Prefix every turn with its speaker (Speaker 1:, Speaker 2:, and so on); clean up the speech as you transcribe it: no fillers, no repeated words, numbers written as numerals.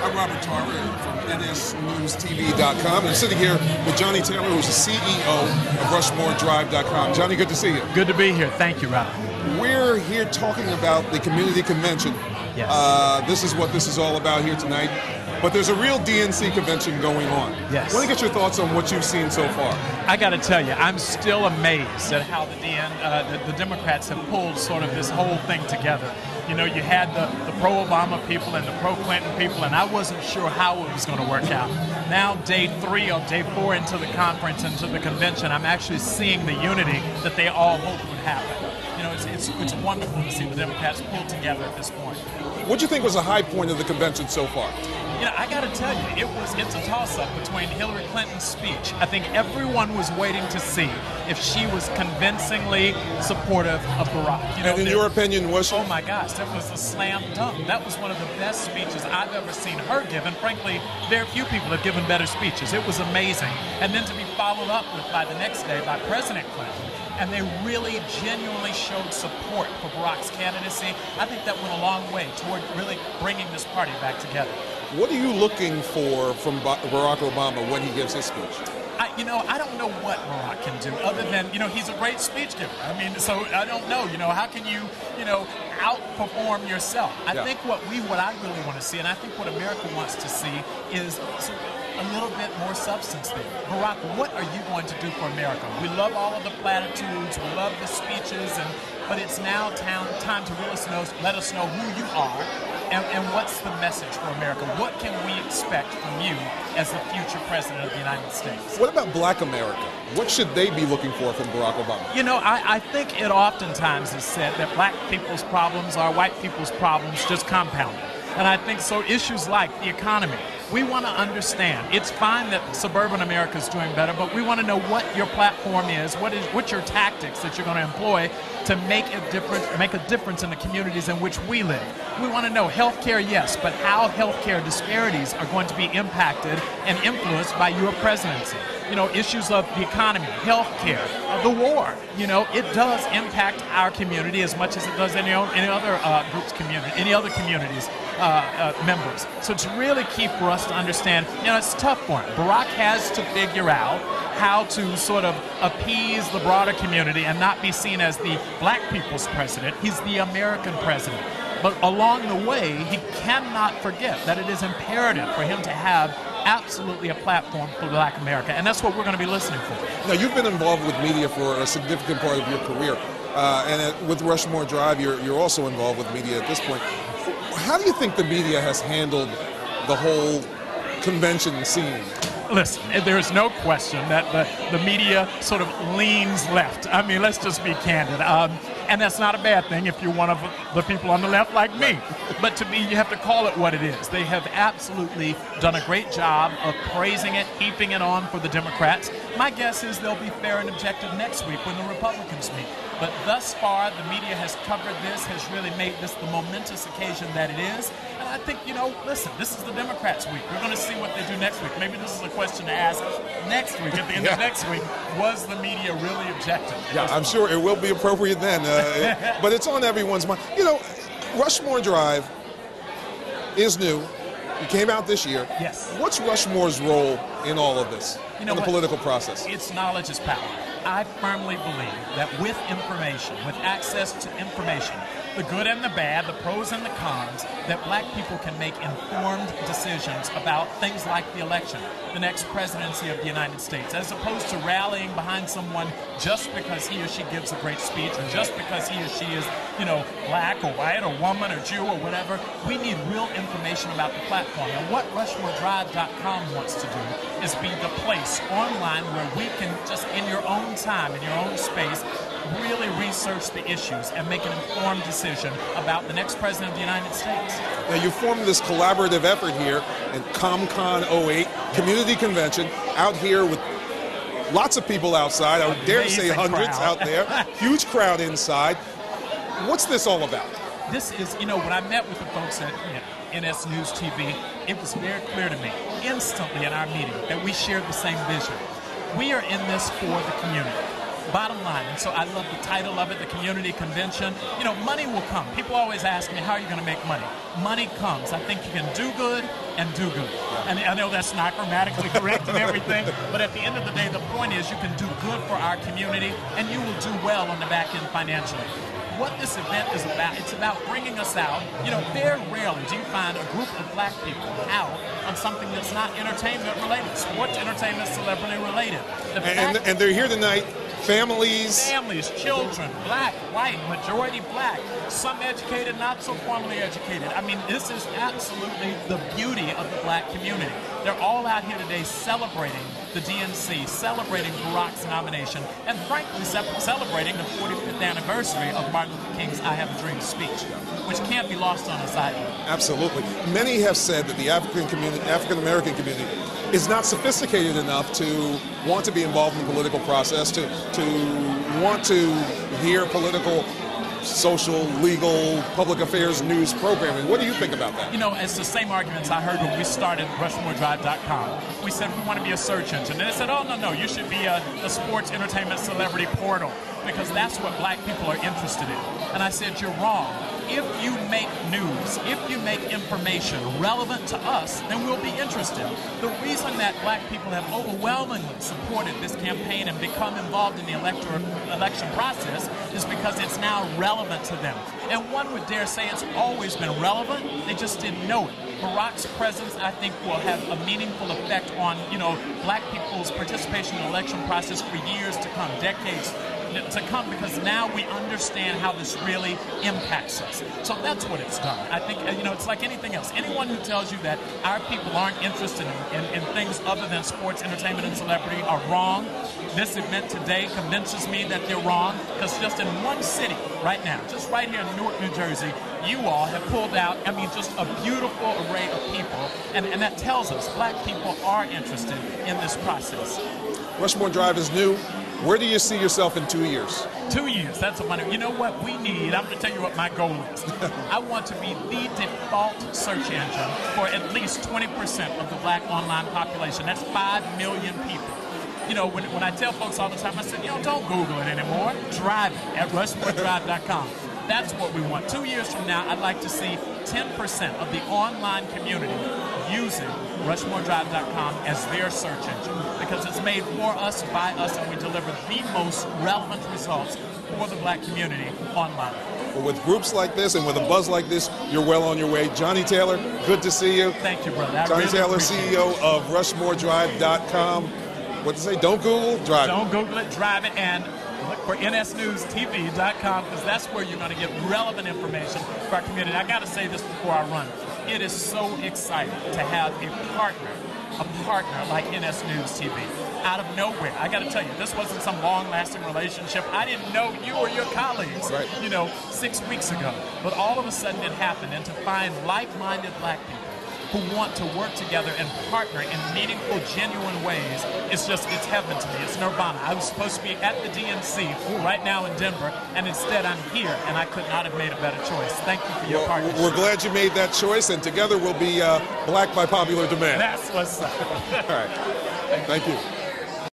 Speaker 1: I'm Robert Tarver from nsnewstv.com. I'm sitting here with Johnny Taylor, who's the CEO of RushmoreDrive.com. Johnny, good to see you.
Speaker 2: Good to be here. Thank you, Robert.
Speaker 1: We're here talking about the community convention.
Speaker 2: Yes.
Speaker 1: This is what this is all about here tonight. But there's a real DNC convention going on.
Speaker 2: Yes.
Speaker 1: I want to get your thoughts on what you've seen so far.
Speaker 2: I got to tell you, I'm still amazed at how the Democrats have pulled sort of this whole thing together. You know, you had the pro-Obama people and the pro-Clinton people, and I wasn't sure how it was going to work out. Now, day 3 or day 4 into the conference, into the convention, I'm actually seeing the unity that they all hoped would happen. You know, it's wonderful to see the Democrats pulled together at this point.
Speaker 1: What do you think was the high point of the convention so far?
Speaker 2: You know, I got to tell you, it's a toss-up between Hillary Clinton's speech. I think everyone was waiting to see if she was convincingly supportive of Barack. You know,
Speaker 1: and in your opinion, was she?
Speaker 2: Oh my gosh, that was a slam dunk. That was one of the best speeches I've ever seen her give, and frankly, very few people have given better speeches. It was amazing. And then to be followed up with by the next day by President Clinton. And they really genuinely showed support for Barack's candidacy. I think that went a long way toward really bringing this party back together.
Speaker 1: What are you looking for from Barack Obama when he gives his speech?
Speaker 2: I don't know what Barack can do other than, he's a great speech giver. I mean, so I don't know, how can you, outperform yourself? I think what I really want to see, and I think what America wants to see, is a little bit more substance there. Barack, what are you going to do for America? We love all of the platitudes, we love the speeches, but it's now time to really let us know who you are and what's the message for America. What can we expect from you as the future president of the United States?
Speaker 1: What about Black America? What should they be looking for from Barack Obama?
Speaker 2: I think it oftentimes is said that black people's problems are white people's problems just compounded. And I think so issues like the economy, we want to understand. It's fine that suburban America is doing better, but we want to know what your platform is, what's your tactics that you're going to employ to make a difference in the communities in which we live. We want to know healthcare, yes, but how healthcare disparities are going to be impacted and influenced by your presidency. Issues of the economy, healthcare, the war. It does impact our community as much as it does any other group's community, any other communities' members. So it's really key for us to understand, it's tough for him. Barack has to figure out how to sort of appease the broader community and not be seen as the black people's president. He's the American president. But along the way, he cannot forget that it is imperative for him to have absolutely a platform for Black America, and that's what we're going to be listening for.
Speaker 1: Now, you've been involved with media for a significant part of your career, and with Rushmore Drive, you're also involved with media at this point. How do you think the media has handled the whole convention scene?
Speaker 2: Listen, there is no question that the media sort of leans left. I mean, let's just be candid. And that's not a bad thing if you're one of the people on the left like me. But to me, you have to call it what it is. They have absolutely done a great job of praising it, keeping it on for the Democrats. My guess is they'll be fair and objective next week when the Republicans meet. But thus far, the media has covered this, has really made this the momentous occasion that it is. And I think, listen, this is the Democrats' week. We're going to see what they do next week. Maybe this is a question to ask next week, at the end of next week. Was the media really objective?
Speaker 1: Yeah, I'm sure it will be appropriate then. But it's on everyone's mind. Rushmore Drive is new. It came out this year.
Speaker 2: Yes.
Speaker 1: What's Rushmore's role in all of this, in the political process?
Speaker 2: It's knowledge is power. I firmly believe that with information, with access to information, the good and the bad, the pros and the cons, that black people can make informed decisions about things like the election, the next presidency of the United States, as opposed to rallying behind someone just because he or she gives a great speech or just because he or she is, black or white or woman or Jew or whatever. We need real information about the platform. And what RushmoreDrive.com wants to do is be the place online where we can just, in your own time, in your own space, really research the issues and make an informed decision about the next president of the United States.
Speaker 1: Now, you formed this collaborative effort here in ComCon 08, community convention, out here with lots of people outside. I would dare to say hundreds out there. Huge crowd inside. What's this all about?
Speaker 2: This is, when I met with the folks at NS News TV, it was very clear to me instantly in our meeting that we shared the same vision. We are in this for the community. Bottom line, and so I love the title of it, the community convention. You know, money will come. People always ask me, how are you going to make money? Money comes. I think you can do good and do good. And I know that's not grammatically correct and everything, but at the end of the day, the point is you can do good for our community, and you will do well on the back end financially. What this event is about, it's about bringing us out. You know, very rarely do you find a group of black people out on something that's not entertainment related, sports, entertainment, celebrity related.
Speaker 1: And they're here tonight. Families,
Speaker 2: children, black, white, majority black, some educated, not so formally educated. I mean, this is absolutely the beauty of the black community. They're all out here today celebrating the DNC, celebrating Barack's nomination, and frankly celebrating the 45th anniversary of Martin Luther King's I Have a Dream speech, which can't be lost on us either.
Speaker 1: Absolutely. Many have said that the African-American community is not sophisticated enough to want to be involved in the political process, to want to hear political, social, legal, public affairs news programming. What do you think about that?
Speaker 2: You know, it's the same arguments I heard when we started RushmoreDrive.com. We said we want to be a search engine. And they said, oh, no, you should be a sports, entertainment, celebrity portal, because that's what black people are interested in. And I said, you're wrong. If you make news, if you make information relevant to us, then we'll be interested. The reason that black people have overwhelmingly supported this campaign and become involved in the election process is because it's now relevant to them. And one would dare say it's always been relevant, they just didn't know it. Barack's presence, I think, will have a meaningful effect on, you know, black people's participation in the election process for years to come, decades to come, because now we understand how this really impacts us. So that's what it's done. I think, you know, it's like anything else. Anyone who tells you that our people aren't interested in things other than sports, entertainment, and celebrity are wrong. This event today convinces me that they're wrong, because just in one city right now, just right here in Newark, New Jersey, you all have pulled out, I mean, just a beautiful array of people, and that tells us black people are interested in this process.
Speaker 1: Rushmore Drive is new. Where do you see yourself in 2 years?
Speaker 2: 2 years, that's a money. You know what we need? I'm going to tell you what my goal is. I want to be the default search engine for at least 20% of the black online population. That's 5 million people. You know, when I tell folks all the time, I said, you know, don't Google it anymore. Drive it at RushmoreDrive.com. That's what we want. 2 years from now, I'd like to see 10% of the online community using RushmoreDrive.com as their search engine, because it's made for us, by us, and we deliver the most relevant results for the black community online.
Speaker 1: Well, with groups like this and with a buzz like this, you're well on your way. Johnny Taylor, good to see you.
Speaker 2: Thank you, brother.
Speaker 1: Johnny Taylor, CEO of RushmoreDrive.com. What to say? Don't Google, drive it.
Speaker 2: Don't Google it, drive it, and look for nsnewstv.com, because that's where you're going to get relevant information for our community. I got to say this before I run. It is so exciting to have a partner like NS News TV. Out of nowhere, I got to tell you, this wasn't some long-lasting relationship. I didn't know you or your colleagues,
Speaker 1: right,
Speaker 2: 6 weeks ago. But all of a sudden it happened, and to find like-minded black people who want to work together and partner in meaningful, genuine ways, it's heaven to me. It's nirvana. I was supposed to be at the DNC right now in Denver, and instead I'm here, and I could not have made a better choice. Thank you for your partnership.
Speaker 1: We're glad you made that choice, and together we'll be black by popular demand.
Speaker 2: That's what's up.
Speaker 1: All right. Thank you.